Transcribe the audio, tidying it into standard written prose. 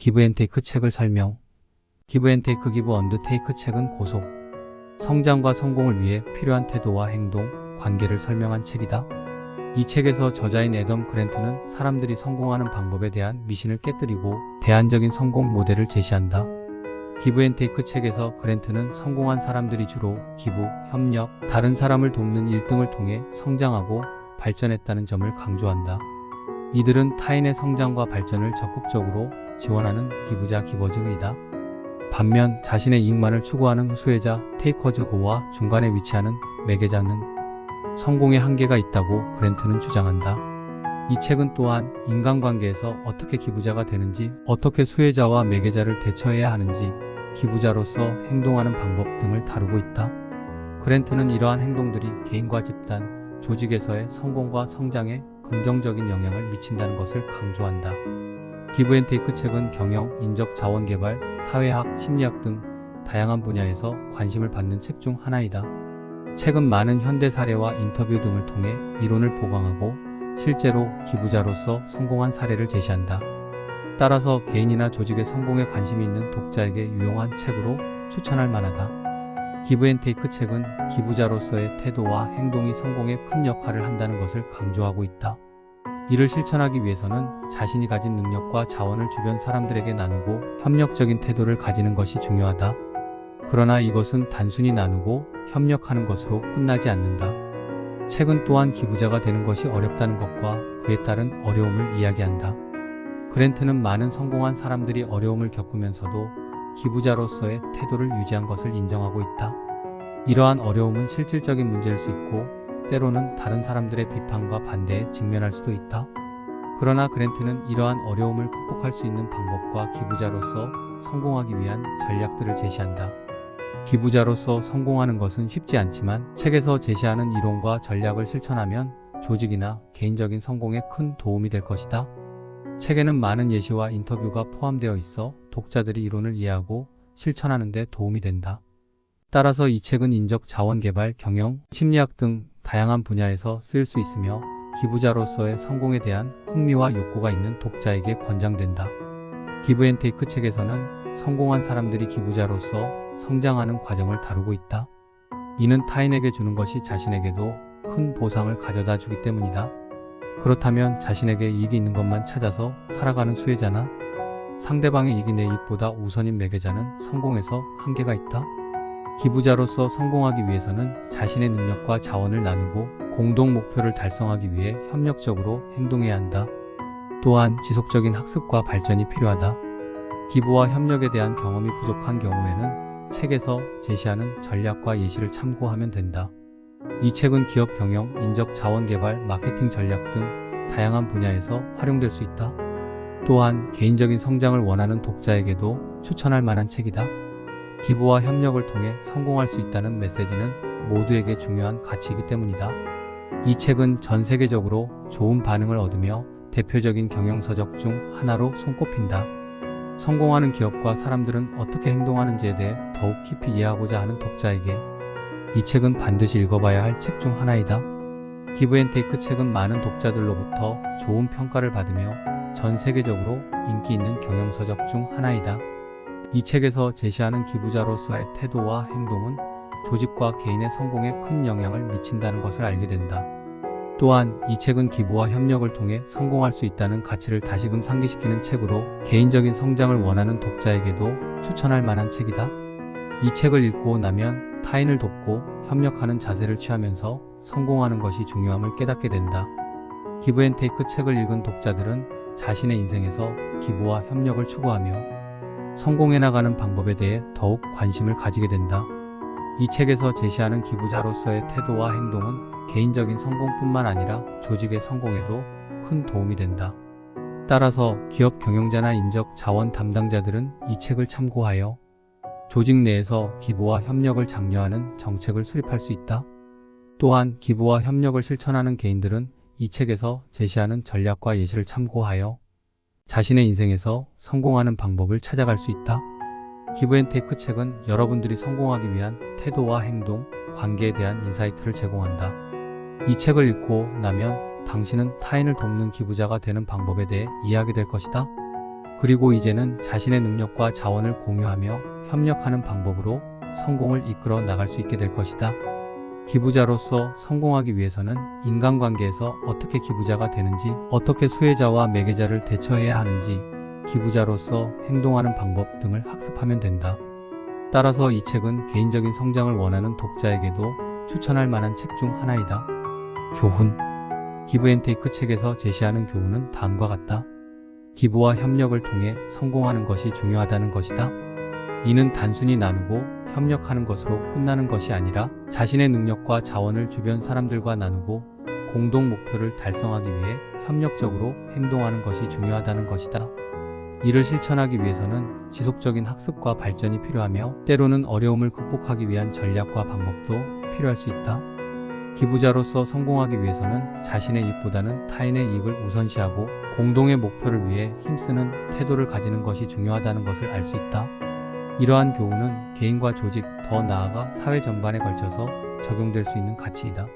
기브앤테이크 책을 설명. 기브앤테이크 기브 언더테이크 책은 고속, 성장과 성공을 위해 필요한 태도와 행동, 관계를 설명한 책이다. 이 책에서 저자인 애덤 그랜트는 사람들이 성공하는 방법에 대한 미신을 깨뜨리고 대안적인 성공 모델을 제시한다. 기브앤테이크 책에서 그랜트는 성공한 사람들이 주로 기부, 협력, 다른 사람을 돕는 일등을 통해 성장하고 발전했다는 점을 강조한다. 이들은 타인의 성장과 발전을 적극적으로 지원하는 기부자 기버즈이다. 반면 자신의 이익만을 추구하는 수혜자 테이커즈 고와 중간에 위치하는 매개자는 성공의 한계가 있다고 그랜트는 주장한다. 이 책은 또한 인간관계에서 어떻게 기부자가 되는지, 어떻게 수혜자와 매개자를 대처해야 하는지, 기부자로서 행동하는 방법 등을 다루고 있다. 그랜트는 이러한 행동들이 개인과 집단, 조직에서의 성공과 성장에 긍정적인 영향을 미친다는 것을 강조한다. 기브앤테이크 책은 경영, 인적 자원 개발, 사회학, 심리학 등 다양한 분야에서 관심을 받는 책 중 하나이다. 책은 많은 현대 사례와 인터뷰 등을 통해 이론을 보강하고 실제로 기부자로서 성공한 사례를 제시한다. 따라서 개인이나 조직의 성공에 관심이 있는 독자에게 유용한 책으로 추천할 만하다. 기브앤테이크 책은 기부자로서의 태도와 행동이 성공에 큰 역할을 한다는 것을 강조하고 있다. 이를 실천하기 위해서는 자신이 가진 능력과 자원을 주변 사람들에게 나누고 협력적인 태도를 가지는 것이 중요하다. 그러나 이것은 단순히 나누고 협력하는 것으로 끝나지 않는다. 책은 또한 기부자가 되는 것이 어렵다는 것과 그에 따른 어려움을 이야기한다. 그랜트는 많은 성공한 사람들이 어려움을 겪으면서도 기부자로서의 태도를 유지한 것을 인정하고 있다. 이러한 어려움은 실질적인 문제일 수 있고 때로는 다른 사람들의 비판과 반대에 직면할 수도 있다. 그러나 그랜트는 이러한 어려움을 극복할 수 있는 방법과 기부자로서 성공하기 위한 전략들을 제시한다. 기부자로서 성공하는 것은 쉽지 않지만 책에서 제시하는 이론과 전략을 실천하면 조직이나 개인적인 성공에 큰 도움이 될 것이다. 책에는 많은 예시와 인터뷰가 포함되어 있어 독자들이 이론을 이해하고 실천하는 데 도움이 된다. 따라서 이 책은 인적 자원 개발, 경영, 심리학 등 다양한 분야에서 쓰일 수 있으며 기부자로서의 성공에 대한 흥미와 욕구가 있는 독자에게 권장된다. 기브앤테이크 책에서는 성공한 사람들이 기부자로서 성장하는 과정을 다루고 있다. 이는 타인에게 주는 것이 자신에게도 큰 보상을 가져다 주기 때문이다. 그렇다면 자신에게 이익이 있는 것만 찾아서 살아가는 수혜자나 상대방의 이익이 내 이익보다 우선인 매개자는 성공에서 한계가 있다. 기부자로서 성공하기 위해서는 자신의 능력과 자원을 나누고 공동 목표를 달성하기 위해 협력적으로 행동해야 한다. 또한 지속적인 학습과 발전이 필요하다. 기부와 협력에 대한 경험이 부족한 경우에는 책에서 제시하는 전략과 예시를 참고하면 된다. 이 책은 기업 경영, 인적 자원 개발, 마케팅 전략 등 다양한 분야에서 활용될 수 있다. 또한 개인적인 성장을 원하는 독자에게도 추천할 만한 책이다. 기부와 협력을 통해 성공할 수 있다는 메시지는 모두에게 중요한 가치이기 때문이다. 이 책은 전 세계적으로 좋은 반응을 얻으며 대표적인 경영서적 중 하나로 손꼽힌다. 성공하는 기업과 사람들은 어떻게 행동하는지에 대해 더욱 깊이 이해하고자 하는 독자에게 이 책은 반드시 읽어봐야 할 책 중 하나이다. 기브앤테이크 책은 많은 독자들로부터 좋은 평가를 받으며 전 세계적으로 인기 있는 경영서적 중 하나이다. 이 책에서 제시하는 기부자로서의 태도와 행동은 조직과 개인의 성공에 큰 영향을 미친다는 것을 알게 된다. 또한 이 책은 기부와 협력을 통해 성공할 수 있다는 가치를 다시금 상기시키는 책으로 개인적인 성장을 원하는 독자에게도 추천할 만한 책이다. 이 책을 읽고 나면 타인을 돕고 협력하는 자세를 취하면서 성공하는 것이 중요함을 깨닫게 된다. 기브앤테이크 책을 읽은 독자들은 자신의 인생에서 기부와 협력을 추구하며 성공해 나가는 방법에 대해 더욱 관심을 가지게 된다. 이 책에서 제시하는 기부자로서의 태도와 행동은 개인적인 성공뿐만 아니라 조직의 성공에도 큰 도움이 된다. 따라서 기업 경영자나 인적 자원 담당자들은 이 책을 참고하여 조직 내에서 기부와 협력을 장려하는 정책을 수립할 수 있다. 또한 기부와 협력을 실천하는 개인들은 이 책에서 제시하는 전략과 예시를 참고하여 자신의 인생에서 성공하는 방법을 찾아갈 수 있다. 기브앤테이크 책은 여러분들이 성공하기 위한 태도와 행동, 관계에 대한 인사이트를 제공한다. 이 책을 읽고 나면 당신은 타인을 돕는 기부자가 되는 방법에 대해 이해하게 될 것이다. 그리고 이제는 자신의 능력과 자원을 공유하며 협력하는 방법으로 성공을 이끌어 나갈 수 있게 될 것이다. 기부자로서 성공하기 위해서는 인간관계에서 어떻게 기부자가 되는지, 어떻게 수혜자와 매개자를 대처해야 하는지, 기부자로서 행동하는 방법 등을 학습하면 된다. 따라서 이 책은 개인적인 성장을 원하는 독자에게도 추천할 만한 책 중 하나이다. 교훈. 기브앤테이크 책에서 제시하는 교훈은 다음과 같다. 기부와 협력을 통해 성공하는 것이 중요하다는 것이다. 이는 단순히 나누고 협력하는 것으로 끝나는 것이 아니라 자신의 능력과 자원을 주변 사람들과 나누고 공동 목표를 달성하기 위해 협력적으로 행동하는 것이 중요하다는 것이다. 이를 실천하기 위해서는 지속적인 학습과 발전이 필요하며 때로는 어려움을 극복하기 위한 전략과 방법도 필요할 수 있다. 기부자로서 성공하기 위해서는 자신의 이익보다는 타인의 이익을 우선시하고 공동의 목표를 위해 힘쓰는 태도를 가지는 것이 중요하다는 것을 알 수 있다. 이러한 교훈은 개인과 조직, 더 나아가 사회 전반에 걸쳐서 적용될 수 있는 가치이다.